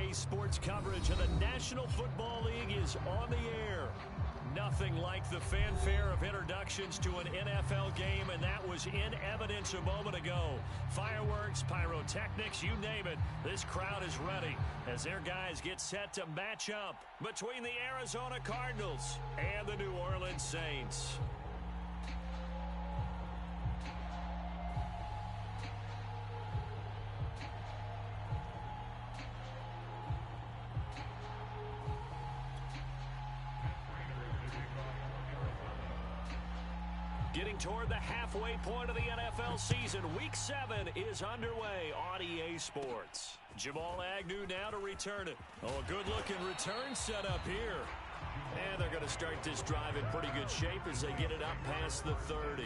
RDA Sports coverage of the National Football League is on the air. Nothing like the fanfare of introductions to an NFL game, and that was in evidence a moment ago. Fireworks, pyrotechnics, you name it. This crowd is ready as their guys get set to match up between the Arizona Cardinals and the New Orleans Saints. Getting toward the halfway point of the NFL season, Week 7 is underway on EA Sports. Jamal Agnew now to return it. Oh, a good-looking return set up here. And they're going to start this drive in pretty good shape as they get it up past the 30.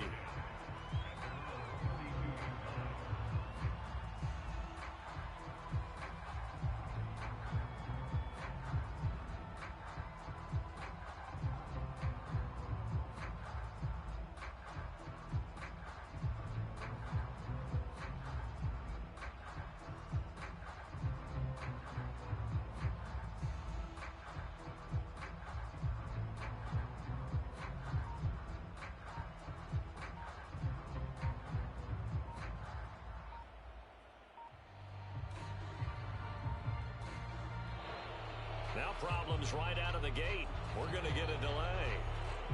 Now problems right out of the gate. We're going to get a delay.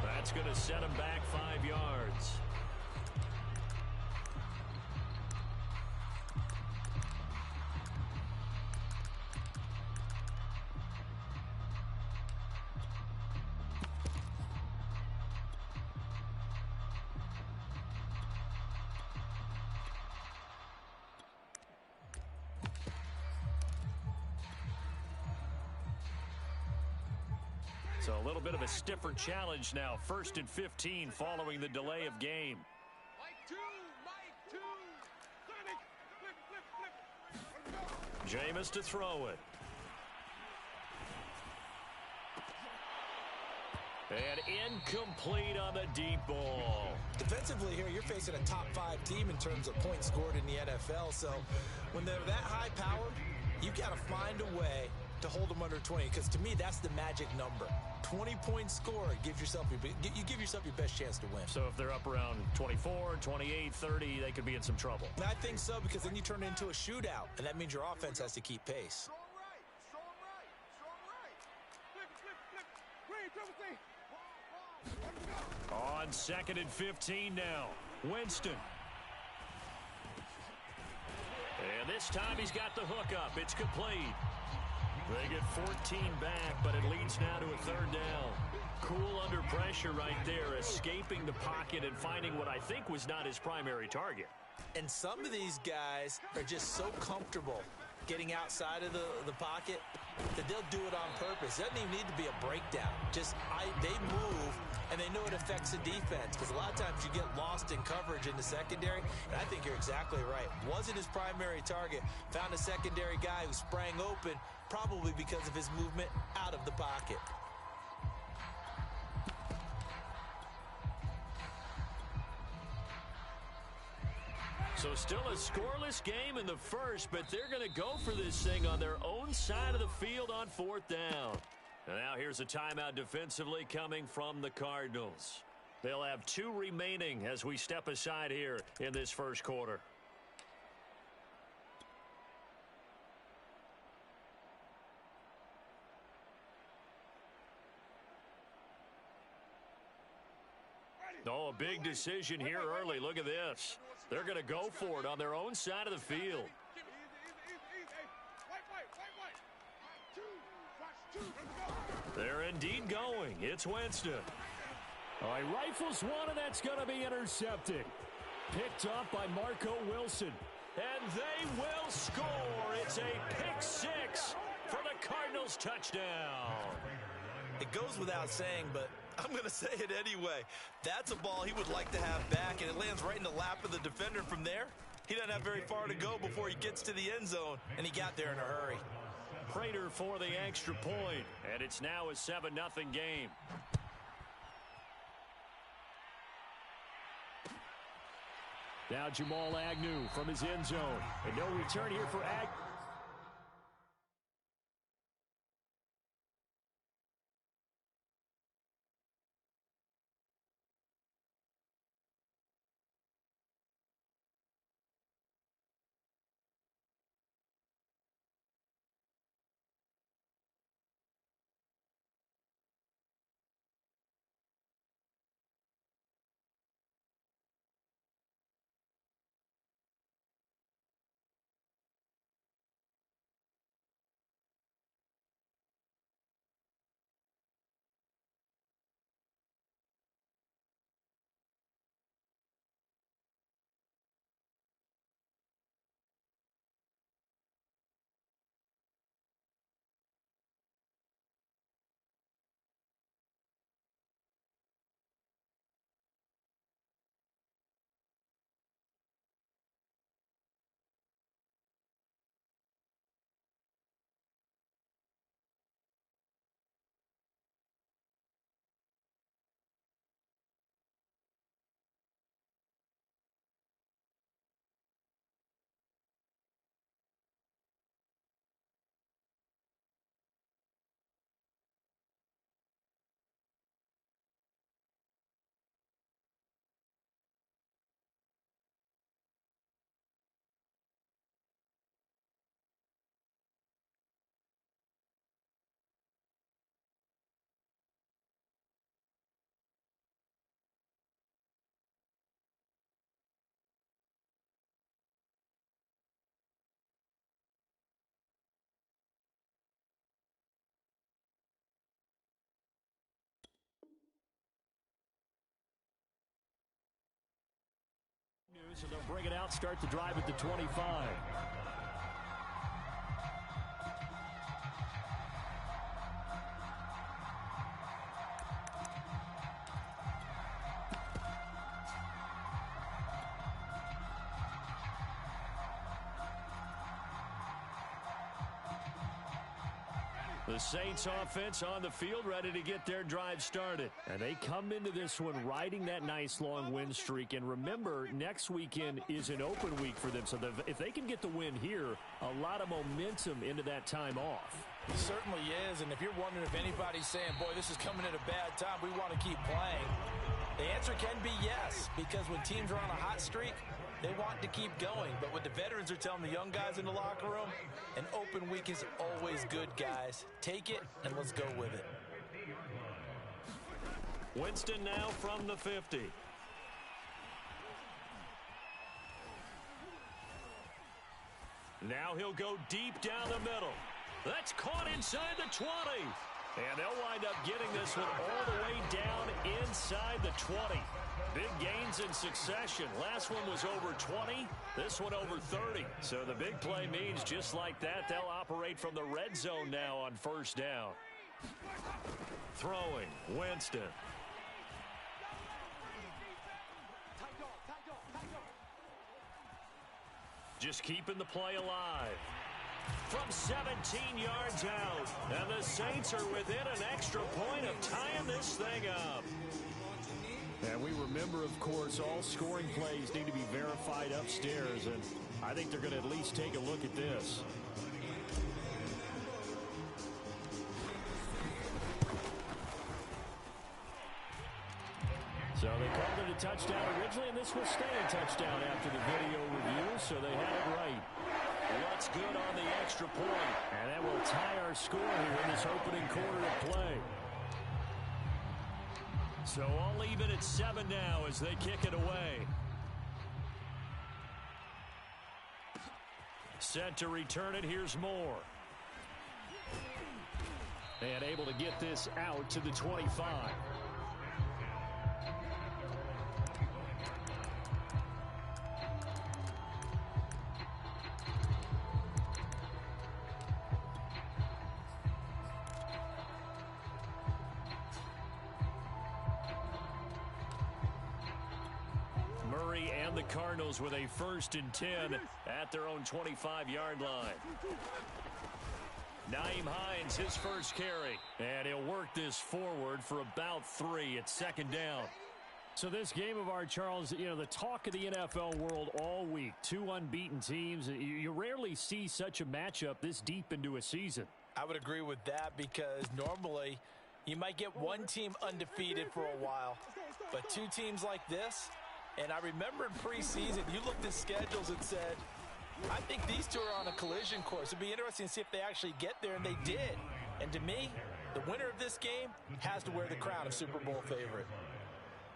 That's going to set him back 5 yards. So a little bit of a stiffer challenge now. 1st and 15 following the delay of game. Jameis to throw it. And incomplete on the deep ball. Defensively here, you're facing a top 5 team in terms of points scored in the NFL. So when they're that high powered, you got to find a way to hold them under 20, because to me that's the magic number. 20-point score, you give yourself your best chance to win. So if they're up around 24, 28, 30, they could be in some trouble. I think so, because then you turn it into a shootout, and that means your offense has to keep pace. On 2nd and 15 now, Winston. And this time he's got the hook up. It's complete. They get 14 back, but it leads now to a 3rd down. Cool under pressure right there, escaping the pocket and finding what I think was not his primary target. And some of these guys are just so comfortable getting outside of the pocket that they'll do it on purpose. It doesn't even need to be a breakdown. They move, and they know it affects the defense, because a lot of times you get lost in coverage in the secondary, and I think you're exactly right. Wasn't his primary target. Found a secondary guy who sprang open, probably because of his movement out of the pocket. So still a scoreless game in the first, but they're going to go for this thing on their own side of the field on 4th down. And now here's a timeout defensively coming from the Cardinals. They'll have 2 remaining as we step aside here in this first quarter. Oh, a big decision here early. Look at this. They're going to go for it on their own side of the field. They're indeed going. It's Winston. All right, rifles one, and that's going to be intercepted. Picked up by Marco Wilson. And they will score. It's a pick 6 for the Cardinals touchdown. It goes without saying, but I'm going to say it anyway. That's a ball he would like to have back, and it lands right in the lap of the defender. From there, he doesn't have very far to go before he gets to the end zone, and he got there in a hurry. Prater for the extra point, and it's now a 7-0 game. Now Jamal Agnew from his end zone. And no return here for Agnew. So they'll bring it out, start the drive at the 25. The Saints offense on the field, ready to get their drive started. And they come into this one riding that nice long win streak. And remember, next weekend is an open week for them. So if they can get the win here, a lot of momentum into that time off. It certainly is. And if you're wondering if anybody's saying, boy, this is coming at a bad time, we want to keep playing, the answer can be yes. Because when teams are on a hot streak, they want to keep going. But what the veterans are telling the young guys in the locker room, an open week is always good, guys. Take it, and let's go with it. Winston now from the 50. Now he'll go deep down the middle. That's caught inside the 20. And they'll wind up getting this one all the way down inside the 20. Big gains in succession. Last one was over 20. This one over 30. So the big play means just like that, they'll operate from the red zone now on first down. Throwing, Winston. Just keeping the play alive. From 17 yards out. And the Saints are within an extra point of tying this thing up. And we remember, of course, all scoring plays need to be verified upstairs. And I think they're going to at least take a look at this. So they called it a touchdown originally, and this will stay a touchdown after the video review, so they had it right. What's good on the extra point? And that will tie our score here in this opening quarter of play. So all even at 7 now as they kick it away. Set to return it. Here's Moore. And able to get this out to the 25. Cardinals with a 1st and 10 at their own 25-yard line. Nyheim Hines, his first carry. And he'll work this forward for about 3 at 2nd down. So this game of ours, Charles, you know, the talk of the NFL world all week. 2 unbeaten teams. You rarely see such a matchup this deep into a season. I would agree with that because normally you might get one team undefeated for a while. But 2 teams like this, and I remember in preseason, you looked at schedules and said, I think these 2 are on a collision course. It'd be interesting to see if they actually get there, and they did. And to me, the winner of this game has to wear the crown of Super Bowl favorite.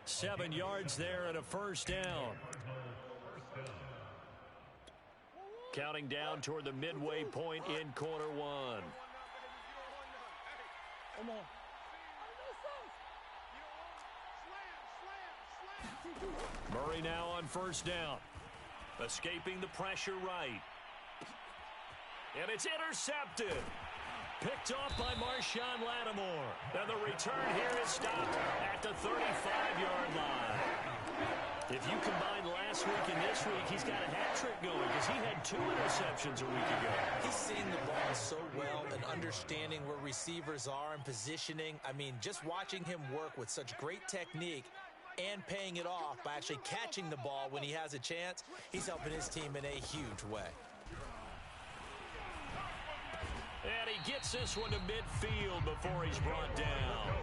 7 yards there and a 1st down. Counting down toward the midway point in quarter 1. Come on. Murray now on 1st down. Escaping the pressure right. And it's intercepted. Picked off by Marshawn Lattimore. And the return here is stopped at the 35-yard line. If you combine last week and this week, he's got a hat trick going because he had 2 interceptions a week ago. He's seen the ball so well and understanding where receivers are and positioning. I mean, just watching him work with such great technique and paying it off by actually catching the ball when he has a chance, he's helping his team in a huge way. And he gets this one to midfield before he's brought down.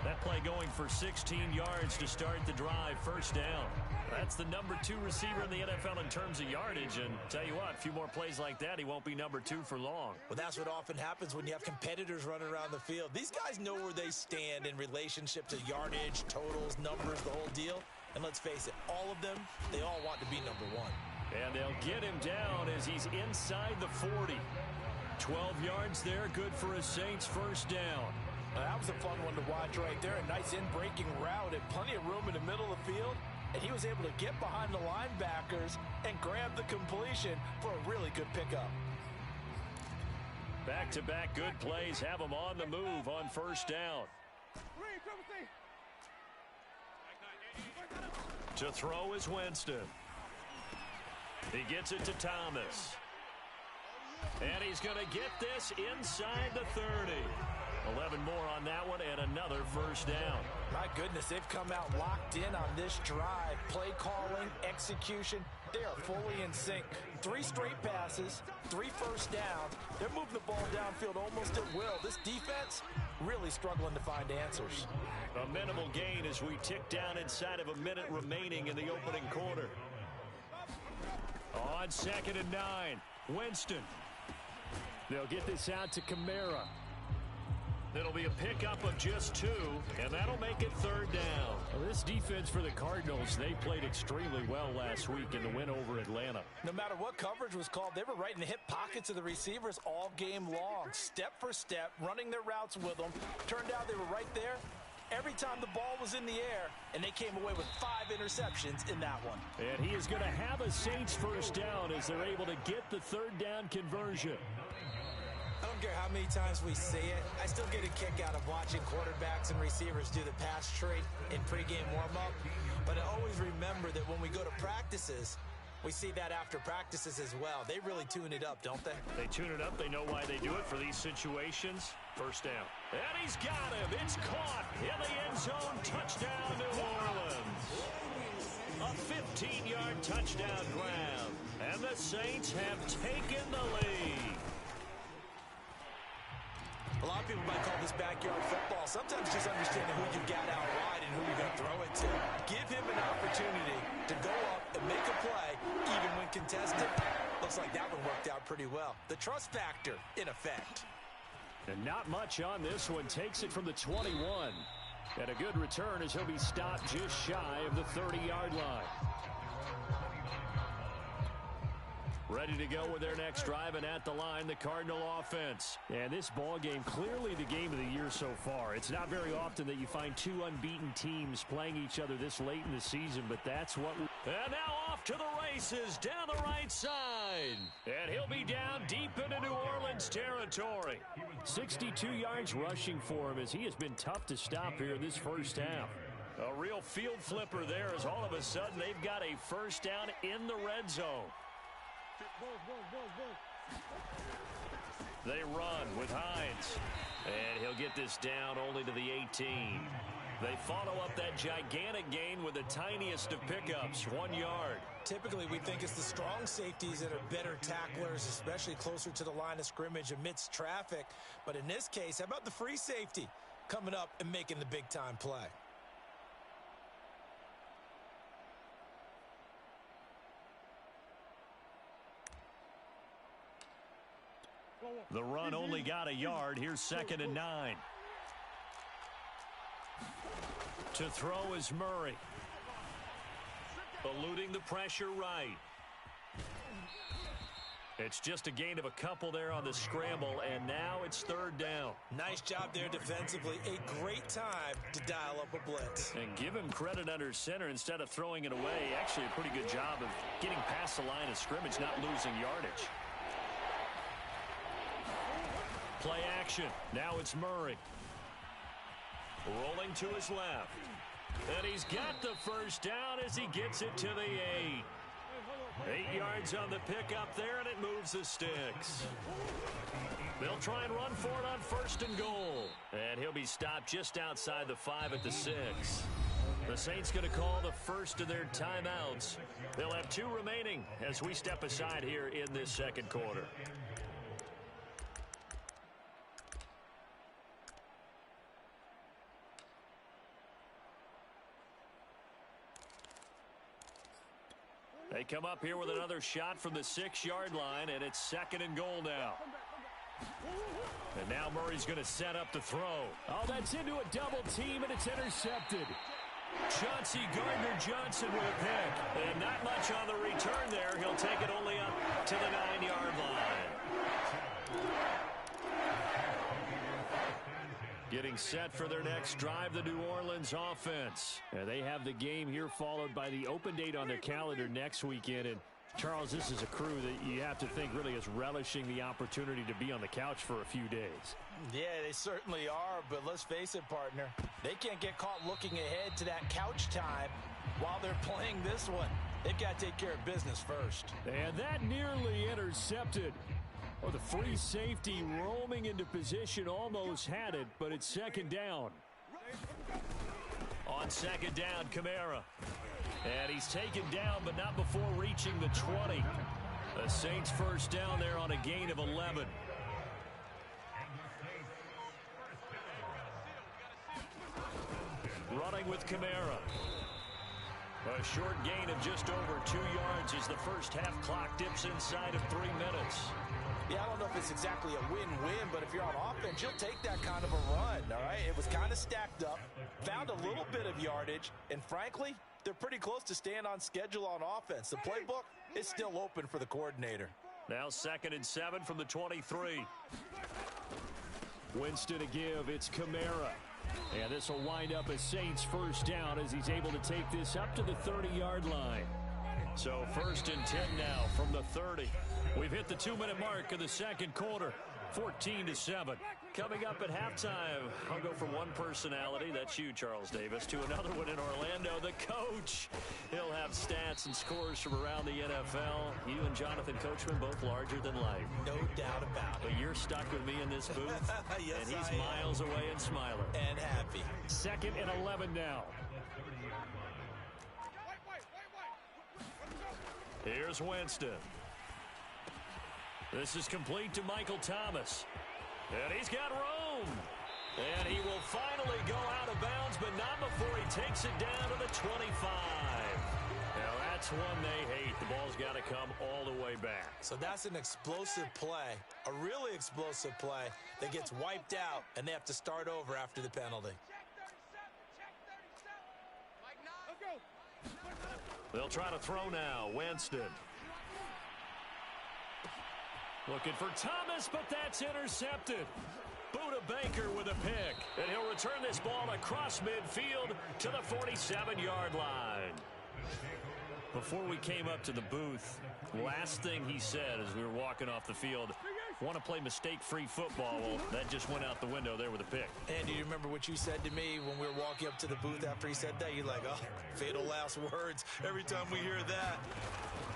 That play going for 16 yards to start the drive. 1st down. That's the number 2 receiver in the NFL in terms of yardage. And tell you what, a few more plays like that, he won't be number 2 for long. Well, that's what often happens when you have competitors running around the field. These guys know where they stand in relationship to yardage, totals, numbers, the whole deal. And let's face it, all of them, they all want to be number 1. And they'll get him down as he's inside the 40. 12 yards there, good for a Saints 1st down. That was a fun one to watch right there. A nice in-breaking route and plenty of room in the middle of the field. and he was able to get behind the linebackers and grab the completion for a really good pickup. Back-to-back good plays have him on the move on first down. To throw is Winston. He gets it to Thomas. And he's going to get this inside the 30. 11 more on that one and another first down. My goodness, they've come out locked in on this drive. Play calling, execution, they are fully in sync. 3 straight passes, 3 first downs. They're moving the ball downfield almost at will. This defense really struggling to find answers. A minimal gain as we tick down inside of a minute remaining in the opening quarter. On 2nd and 9, Winston. They'll get this out to Kamara. It'll be a pickup of just 2, and that'll make it 3rd down. Well, this defense for the Cardinals, they played extremely well last week in the win over Atlanta. No matter what coverage was called, they were right in the hip pockets of the receivers all game long. Step for step, running their routes with them. Turned out they were right there every time the ball was in the air, and they came away with 5 interceptions in that one. And he is going to have a Saints first down as they're able to get the 3rd down conversion. I don't care how many times we see it. I still get a kick out of watching quarterbacks and receivers do the pass trade in pregame warm-up. But I always remember that when we go to practices, we see that after practices as well. They really tune it up, don't they? They tune it up. They know why they do it for these situations. First down. And he's got him. It's caught in the end zone. Touchdown, New Orleans. A 15-yard touchdown grab. And the Saints have taken the lead. A lot of people might call this backyard football. Sometimes just understanding who you've got out wide and who you're going to throw it to. Give him an opportunity to go up and make a play, even when contested. Looks like that one worked out pretty well. The trust factor in effect. And not much on this one. Takes it from the 21. And a good return as he'll be stopped just shy of the 30-yard line. Ready to go with their next drive, and at the line, the Cardinal offense. And this ball game, clearly the game of the year so far. It's not very often that you find 2 unbeaten teams playing each other this late in the season, but that's what we... And now off to the races down the right side. And he'll be down deep into New Orleans territory. 62 yards rushing for him as he has been tough to stop here in this first half. A real field flipper there as all of a sudden they've got a first down in the red zone. They run with Hines. And he'll get this down only to the 18. They follow up that gigantic gain with the tiniest of pickups, 1 yard. Typically, we think it's the strong safeties that are better tacklers, especially closer to the line of scrimmage amidst traffic. But in this case, how about the free safety coming up and making the big-time play? The run only got a yard. Here's 2nd and 9. To throw is Murray. Eluding the pressure right. It's just a gain of a couple there on the scramble, and now it's 3rd down. Nice job there defensively. A great time to dial up a blitz. And give him credit under center instead of throwing it away. Actually a pretty good job of getting past the line of scrimmage, not losing yardage. Play action. Now it's Murray. Rolling to his left. And he's got the first down as he gets it to the 8. 8 yards on the pickup there, and it moves the sticks. They'll try and run for it on 1st and goal. And he'll be stopped just outside the 5 at the 6. The Saints going to call the first of their timeouts. They'll have 2 remaining as we step aside here in this 2nd quarter. They come up here with another shot from the 6-yard line, and it's 2nd and goal now. And now Murray's going to set up the throw. Oh, that's into a double team, and it's intercepted. Chauncey Gardner-Johnson with a pick. And not much on the return there. He'll take it only up to the 9-yard line. Getting set for their next drive, the New Orleans offense. And they have the game here followed by the open date on their calendar next weekend. And Charles, this is a crew that you have to think really is relishing the opportunity to be on the couch for a few days. Yeah, they certainly are, but let's face it, partner. They can't get caught looking ahead to that couch time while they're playing this one. They've got to take care of business first. And that nearly intercepted. Oh, the free safety roaming into position almost had it, but it's second down. On second down, Kamara. And he's taken down, but not before reaching the 20. The Saints first down there on a gain of 11. Running with Kamara. A short gain of just over 2 yards as the first half clock dips inside of 3 minutes. Yeah, I don't know if it's exactly a win-win, but if you're on offense, you'll take that kind of a run, all right? It was kind of stacked up, found a little bit of yardage, and frankly, they're pretty close to staying on schedule on offense. The playbook is still open for the coordinator. Now 2nd and 7 from the 23. Winston to give. It's Kamara. And this will wind up a Saints first down as he's able to take this up to the 30-yard line. So 1st and 10 now from the 30. We've hit the 2-minute mark of the second quarter. 14-7. Coming up at halftime, I'll go from one personality, that's you, Charles Davis, to another one in Orlando, the coach. He'll have stats and scores from around the NFL. You and Jonathan Coachman both larger than life. No doubt about it. But you're stuck with me in this booth. Yes, and he's miles away and smiling. And happy. 2nd and 11 now. Here's Winston. This is complete to Michael Thomas. And he's got room. And he will finally go out of bounds, but not before he takes it down to the 25. Now that's one they hate. The ball's got to come all the way back. So that's an explosive play, a really explosive play that gets wiped out, and they have to start over after the penalty. They'll try to throw now. Winston. Looking for Thomas, but that's intercepted. Buda Baker with a pick. And he'll return this ball across midfield to the 47-yard line. Before we came up to the booth, last thing he said as we were walking off the field, want to play mistake-free football. Well, that just went out the window there with a pick. And do you remember what you said to me when we were walking up to the booth after he said that? You're like, oh, fatal last words. Every time we hear that,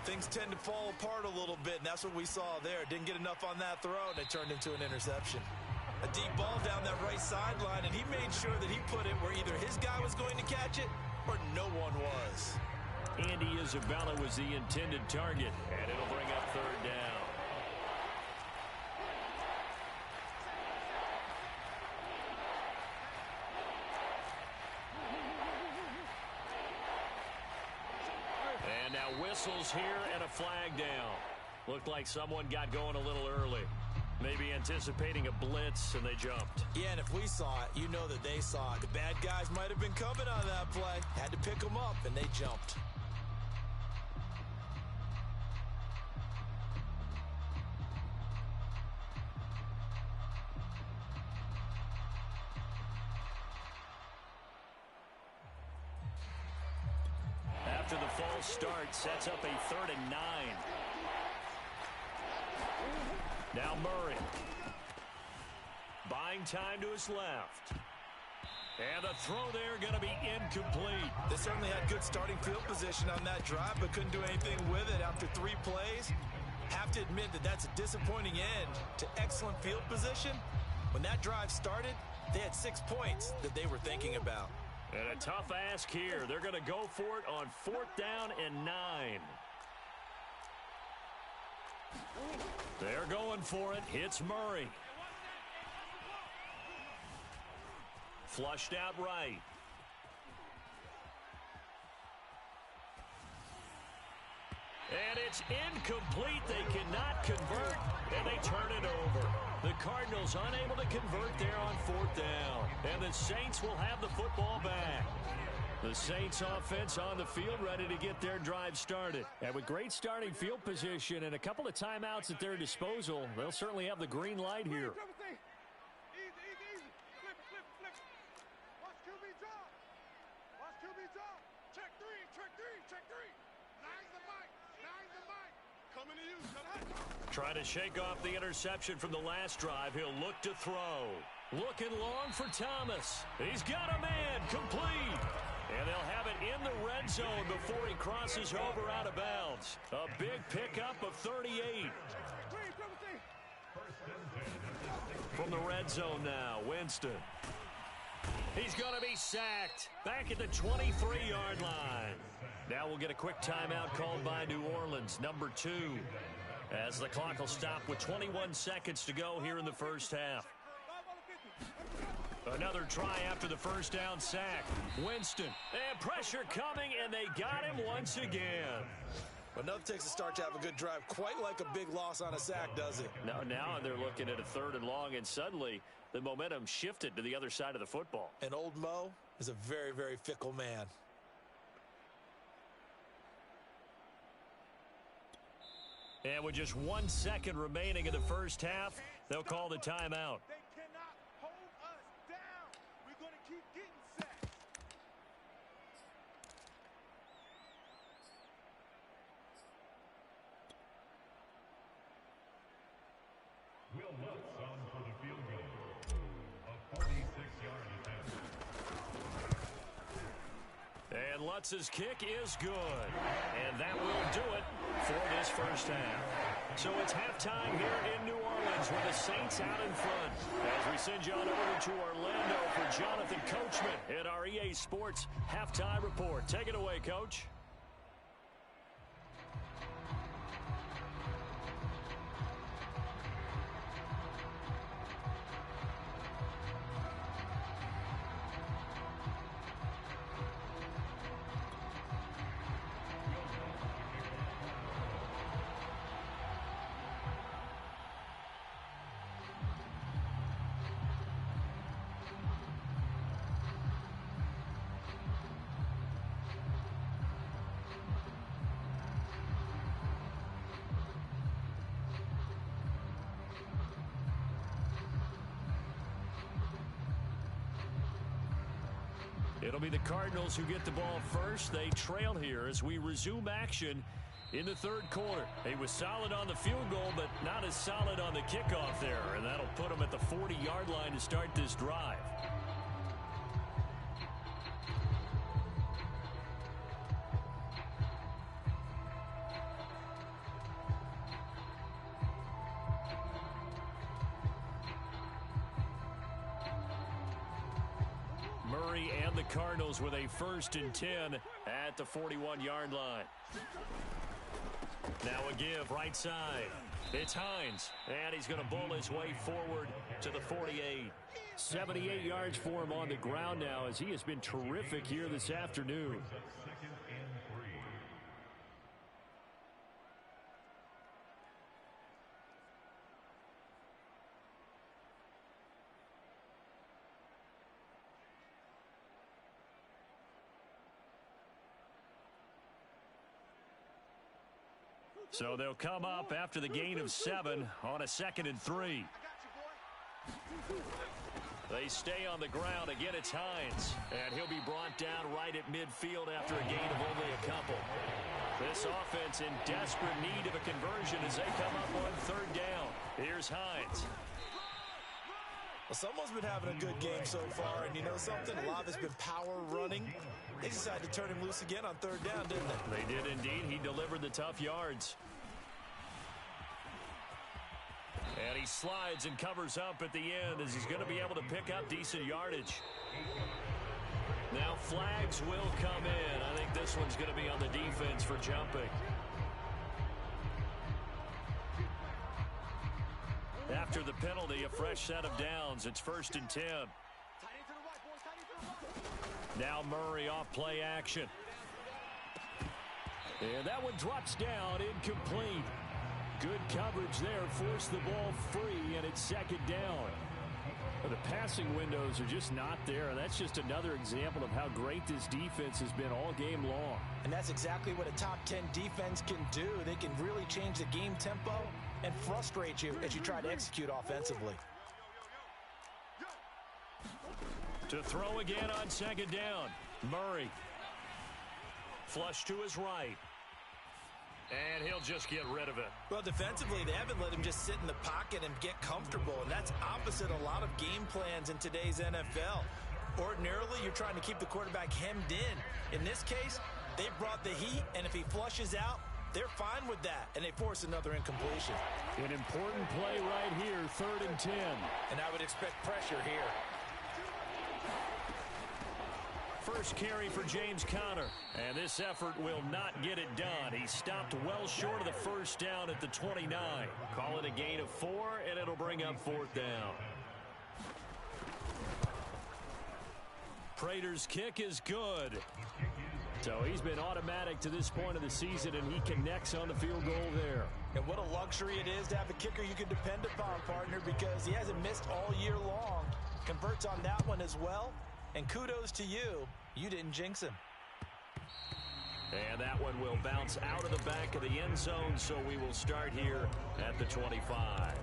things tend to fall apart a little bit, and that's what we saw there. Didn't get enough on that throw, and it turned into an interception. A deep ball down that right sideline, and he made sure that he put it where either his guy was going to catch it or no one was. Andy Isabella was the intended target, and it'll bring up 3rd down. And now whistles here and a flag down. Looked like someone got going a little early. Maybe anticipating a blitz, and they jumped. Yeah, and if we saw it, you know that they saw it. The bad guys might have been coming on that play. Had to pick them up, and they jumped. After the false start, sets up a 3rd and 9. Now Murray. Buying time to his left. And the throw there going to be incomplete. They certainly had good starting field position on that drive, but couldn't do anything with it after 3 plays. Have to admit that that's a disappointing end to excellent field position. When that drive started, they had 6 points that they were thinking about. And a tough ask here. They're going to go for it on 4th down and 9. They're going for it. Hits Murray. Flushed out right. And it's incomplete. They cannot convert, and they turn it over. The Cardinals unable to convert there on 4th down. And the Saints will have the football back. The Saints offense on the field ready to get their drive started. And with great starting field position and a couple of timeouts at their disposal, they'll certainly have the green light here. Check three. Nine's the mic. Coming to you. Trying to shake off the interception from the last drive. He'll look to throw. Looking long for Thomas. He's got a man. Complete. And they'll have it in the red zone before he crosses over out of bounds. A big pickup of 38. From the red zone now, Winston. He's going to be sacked. Back at the 23-yard line. Now we'll get a quick timeout called by New Orleans, number 2. As the clock will stop with 21 seconds to go here in the first half. Another try after the first down sack. Winston. And pressure coming, and they got him once again. Enough takes a start to have a good drive. Quite like a big loss on a sack, does it? Now they're looking at a 3rd and long, and suddenly the momentum shifted to the other side of the football. And old Mo is a very, very fickle man. And with just 1 second remaining in the first half, they'll call the timeout. They cannot hold us down. We're going to keep getting sacks. Will Lutz on for the field goal. A 46-yard attempt. And Lutz's kick is good. And that will do it for this first half. So it's halftime here in New Orleans with the Saints out in front. As we send you on over to Orlando for Jonathan Coachman in our EA Sports Halftime Report. Take it away, Coach. It'll be the Cardinals who get the ball first. They trail here as we resume action in the 3rd quarter. He was solid on the field goal, but not as solid on the kickoff there. And that'll put him at the 40-yard line to start this drive. Murray and the Cardinals with a 1st and 10 at the 41-yard line. Now a give right side. It's Hines, and he's going to bowl his way forward to the 48. 78 yards for him on the ground now as he has been terrific here this afternoon. So they'll come up after the gain of 7 on a 2nd and 3. They stay on the ground. Again, it's Hines. And he'll be brought down right at midfield after a gain of only a couple. This offense in desperate need of a conversion as they come up on 3rd down. Here's Hines. Well, someone's been having a good game so far, and you know something? A lot of it's been power running. They decided to turn him loose again on 3rd down, didn't they? They did indeed. He delivered the tough yards. And he slides and covers up at the end as he's going to be able to pick up decent yardage. Now flags will come in. I think this one's going to be on the defense for jumping. After the penalty, a fresh set of downs. It's 1st and 10. Now Murray off play action. And that one drops down, incomplete. Good coverage there, forced the ball free, and it's 2nd down. The passing windows are just not there. That's just another example of how great this defense has been all game long. And that's exactly what a top 10 defense can do. They can really change the game tempo and frustrate you as you try to execute offensively. To throw again on 2nd down. Murray. Flush to his right. And he'll just get rid of it. Well, defensively, they haven't let him just sit in the pocket and get comfortable, and that's opposite a lot of game plans in today's NFL. Ordinarily, you're trying to keep the quarterback hemmed in. In this case, they brought the heat, and if he flushes out, they're fine with that, and they force another incompletion. An important play right here, 3rd and 10. And I would expect pressure here. First carry for James Conner. And this effort will not get it done. He stopped well short of the first down at the 29. Call it a gain of 4, and it'll bring up 4th down. Prater's kick is good. So he's been automatic to this point of the season, and he connects on the field goal there. And what a luxury it is to have a kicker you can depend upon, partner, because he hasn't missed all year long. Converts on that one as well. And kudos to you. You didn't jinx him. And that one will bounce out of the back of the end zone, so we will start here at the 25.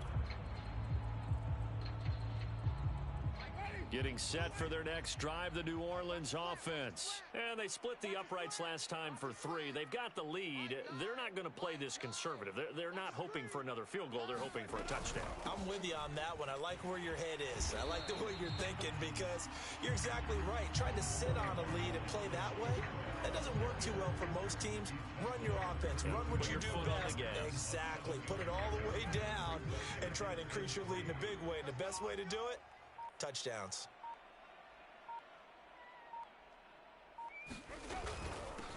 Getting set for their next drive, the New Orleans offense. And they split the uprights last time for 3. They've got the lead. They're not going to play this conservative. They're not hoping for another field goal. They're hoping for a touchdown. I'm with you on that one. I like where your head is. I like the way you're thinking because you're exactly right. Trying to sit on a lead and play that way, that doesn't work too well for most teams. Run your offense. Run what you do best. Exactly. Put it all the way down and try to increase your lead in a big way. And the best way to do it? Touchdowns.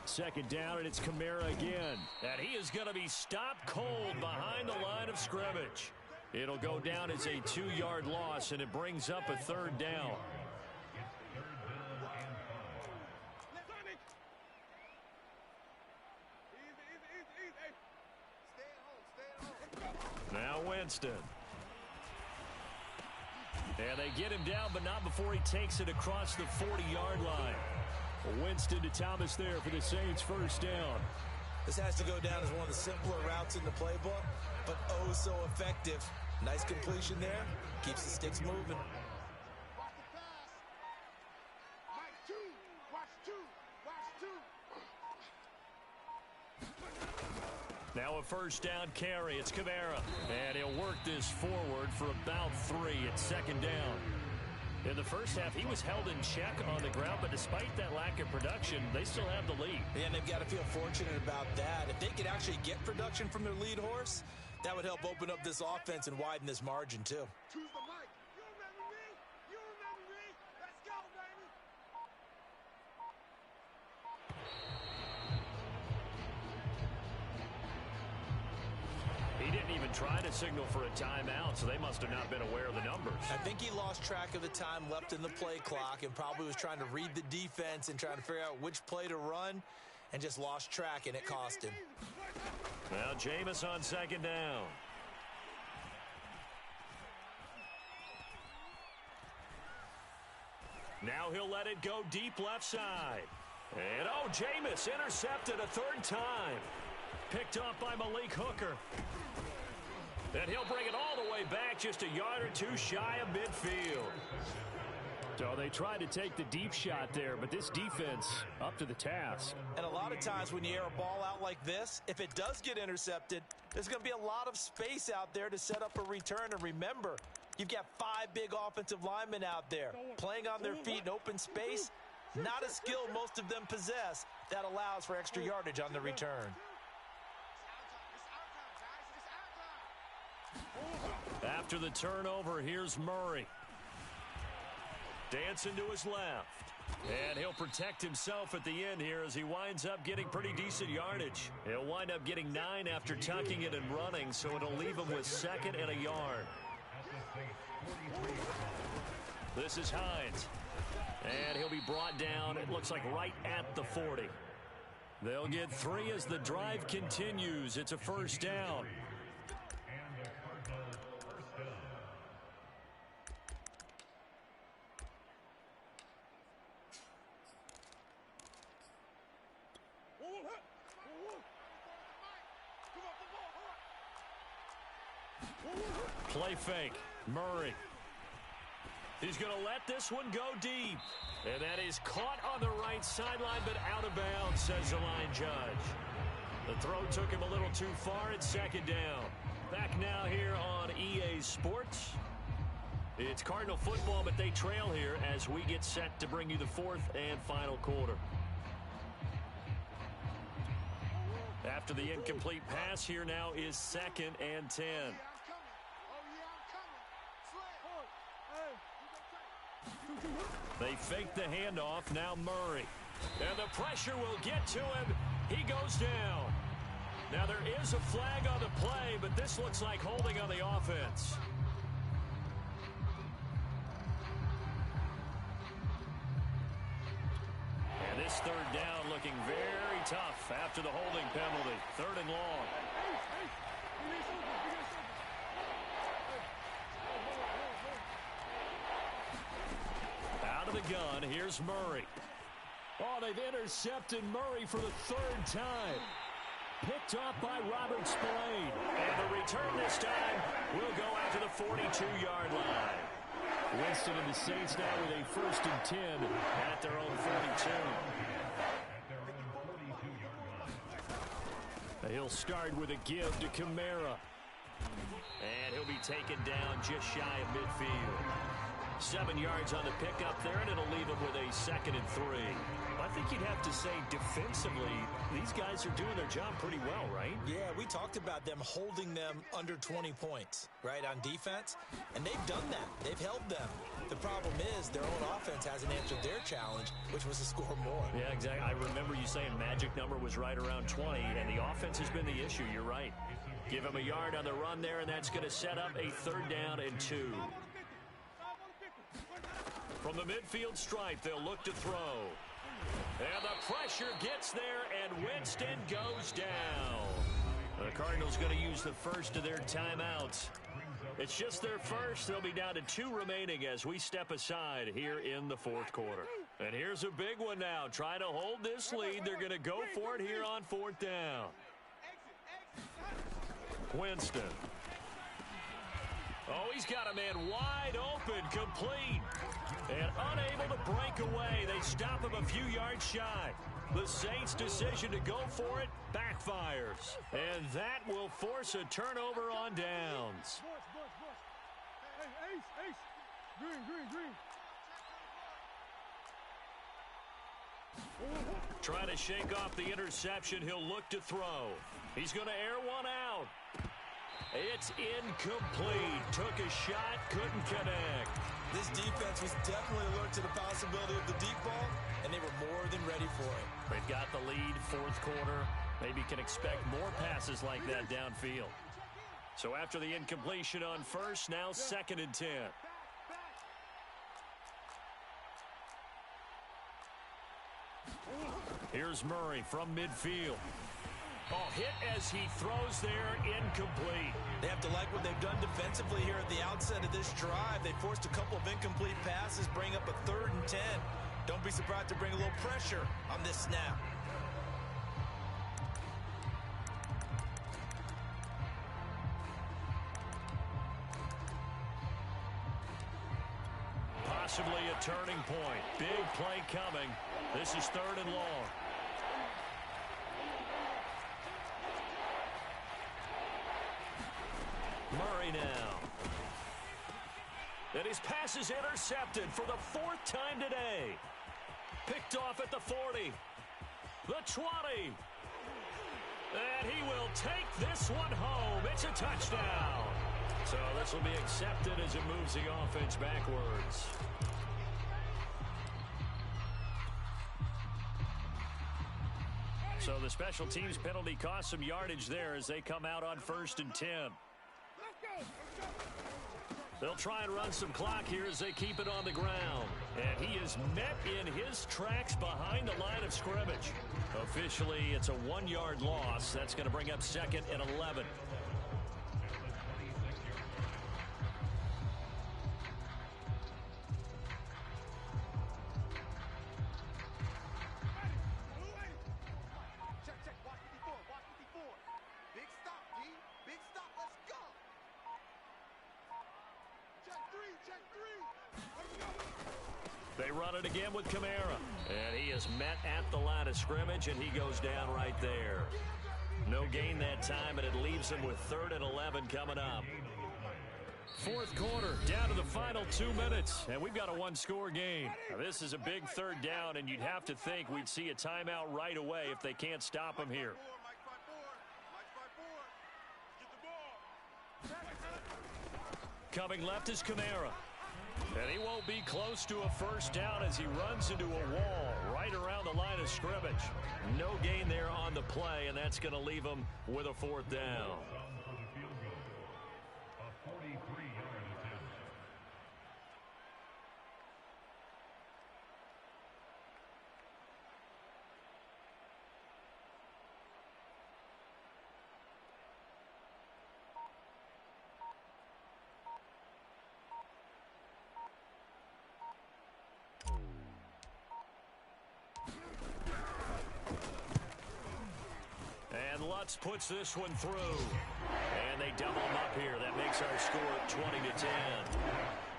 Second down, and it's Kamara again. And he is going to be stopped cold behind the line of scrimmage. It'll go down as a 2-yard loss, and it brings up a 3rd down. Now Winston. And they get him down, but not before he takes it across the 40-yard line. Winston to Thomas there for the Saints' first down. This has to go down as one of the simpler routes in the playbook, but oh so effective. Nice completion there. Keeps the sticks moving. Watch the pass. Mike 2. Watch 2. Watch 2. Now a first down carry. It's Kamara. And he'll work this forward for about 3 at 2nd down. In the first half, he was held in check on the ground, but despite that lack of production, they still have the lead. And they've got to feel fortunate about that. If they could actually get production from their lead horse, that would help open up this offense and widen this margin, too. Choose the mic. You remember me? You remember me? Let's go, baby. He didn't even try to signal for a timeout, so they must have not been aware of the numbers. I think he lost track of the time left in the play clock and probably was trying to read the defense and trying to figure out which play to run and just lost track, and it cost him. Now Jameis on 2nd down. Now he'll let it go deep left side. And oh, Jameis intercepted a 3rd time. Picked off by Malik Hooker. And he'll bring it all the way back just a yard or 2 shy of midfield. So they tried to take the deep shot there, but this defense up to the task. And a lot of times when you air a ball out like this, if it does get intercepted, there's going to be a lot of space out there to set up a return. And remember, you've got 5 big offensive linemen out there playing on their feet in open space. Not a skill most of them possess that allows for extra yardage on the return. After the turnover, here's Murray. Dancing to his left. And he'll protect himself at the end here as he winds up getting pretty decent yardage. He'll wind up getting 9 after tucking it and running, so it'll leave him with 2nd and a yard. This is Hines. And he'll be brought down, it looks like right at the 40. They'll get 3 as the drive continues. It's a first down. Play fake. Murray. He's going to let this one go deep. And that is caught on the right sideline, but out of bounds, says the line judge. The throw took him a little too far. It's second down. Back now here on EA Sports. It's Cardinal football, but they trail here as we get set to bring you the fourth and final quarter. After the incomplete pass, here now is 2nd and 10. They fake the handoff. Now Murray. And the pressure will get to him. He goes down. Now there is a flag on the play, but this looks like holding on the offense. And this third down looking very tough after the holding penalty. 3rd and long. Out of the gun, here's Murray. Oh, they've intercepted Murray for the 3rd time. Picked off by Robert Spillane. And the return this time will go out to the 42-yard line. Winston and the Saints now with a 1st and 10 at their own 42. He'll start with a give to Kamara. And he'll be taken down just shy of midfield. 7 yards on the pickup there, and it'll leave him with a 2nd and 3. I think you'd have to say defensively, these guys are doing their job pretty well, right? Yeah, we talked about them holding them under 20 points, right, on defense. And they've done that. They've held them. The problem is their own offense hasn't answered their challenge, which was to score more. Yeah, exactly. I remember you saying magic number was right around 20, and the offense has been the issue. You're right. Give him a yard on the run there, and that's going to set up a 3rd down and 2. From the midfield stripe, they'll look to throw. And the pressure gets there, and Winston goes down. The Cardinals going to use the first of their timeouts. It's just their first. They'll be down to 2 remaining as we step aside here in the 4th quarter. And here's a big one now. Trying to hold this lead. They're going to go for it here on 4th down. Winston. Oh, he's got a man wide open, complete. And unable to break away. They stop him a few yards shy. The Saints' decision to go for it backfires. And that will force a turnover on downs. Ace. Green. Trying to shake off the interception. He'll look to throw. He's going to air one out. It's incomplete. Took a shot, couldn't connect. This defense was definitely alert to the possibility of the deep ball, and they were more than ready for it. They've got the lead, 4th quarter. Maybe can expect more passes like that downfield. So after the incompletion on 1st, now 2nd and 10. Here's Murray from midfield. Oh, hit as he throws there, incomplete. They have to like what they've done defensively here at the outset of this drive. They forced a couple of incomplete passes, bring up a 3rd and 10. Don't be surprised to bring a little pressure on this snap. Possibly a turning point. Big play coming. This is 3rd and long. Murray now. And his pass is intercepted for the 4th time today. Picked off at the 40. The 20. And he will take this one home. It's a touchdown. So this will be accepted as it moves the offense backwards. So the special teams penalty cost some yardage there as they come out on 1st and 10. They'll try and run some clock here as they keep it on the ground. And he is met in his tracks behind the line of scrimmage. Officially, it's a 1-yard loss. That's going to bring up 2nd and 11. Check three. They run it again with Kamara. And he is met at the line of scrimmage, and he goes down right there. No gain that time, and it leaves him with 3rd and 11 coming up. Fourth quarter, down to the final 2 minutes, and we've got a one-score game. Now, this is a big 3rd down, and you'd have to think we'd see a timeout right away if they can't stop him here. Coming left is Kamara. And he won't be close to a first down as he runs into a wall right around the line of scrimmage. No gain there on the play, and that's going to leave him with a 4th down. For the field goal, a 43-yard attempt. And Lutz puts this one through. And they double him up here. That makes our score 20-10.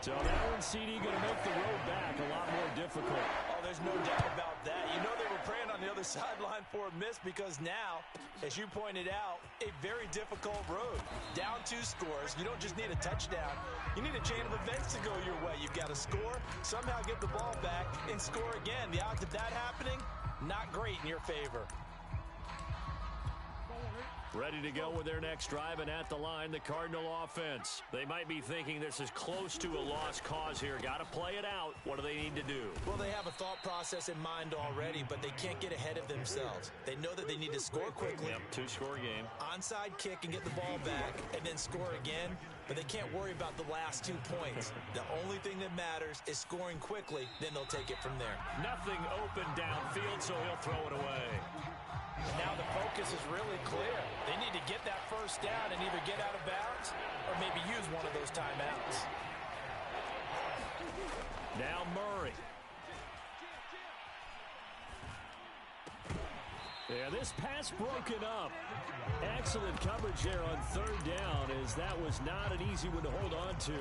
So that one, CD, going to make the road back a lot more difficult. Oh, there's no doubt about that. You know they were praying on the other sideline for a miss because now, as you pointed out, a very difficult road. Down 2 scores. You don't just need a touchdown. You need a chain of events to go your way. You've got to score, somehow get the ball back, and score again. The odds of that happening, not great in your favor. Ready to go with their next drive, and at the line, the Cardinal offense. They might be thinking this is close to a lost cause here. Got to play it out. What do they need to do? Well, they have a thought process in mind already, but they can't get ahead of themselves. They know that they need to score quickly. Yep, 2-score game. Onside kick and get the ball back, and then score again. But they can't worry about the last 2 points. The only thing that matters is scoring quickly, then they'll take it from there. Nothing open downfield, so he'll throw it away. Now the focus is really clear. They need to get that first down and either get out of bounds or maybe use one of those timeouts. Now Murray. Yeah, this pass broken up. Excellent coverage there on 3rd down, as that was not an easy one to hold on to.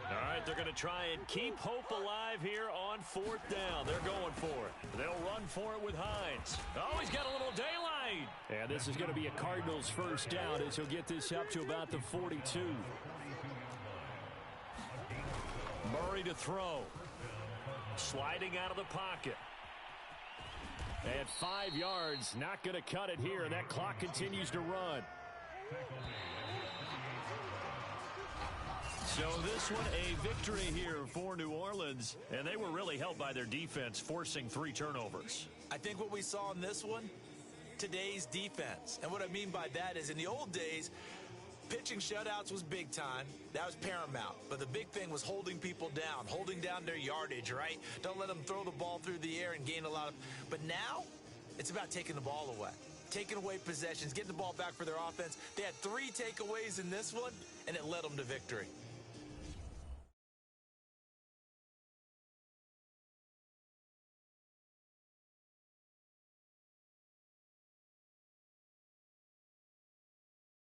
All right, they're going to try and keep hope alive here on 4th down. They're going for it. They'll run for it with Hines. Oh, he's got a little daylight. And this is going to be a Cardinals first down as he'll get this up to about the 42. Murray to throw. Sliding out of the pocket. At 5 yards, not going to cut it here. That clock continues to run. So this one, a victory here for New Orleans, and they were really helped by their defense, forcing 3 turnovers. I think what we saw in this one, today's defense. And what I mean by that is in the old days, pitching shutouts was big time. That was paramount. But the big thing was holding people down, holding down their yardage, right? Don't let them throw the ball through the air and gain a lot of... But now, it's about taking the ball away. Taking away possessions, getting the ball back for their offense. They had 3 takeaways in this one, and it led them to victory.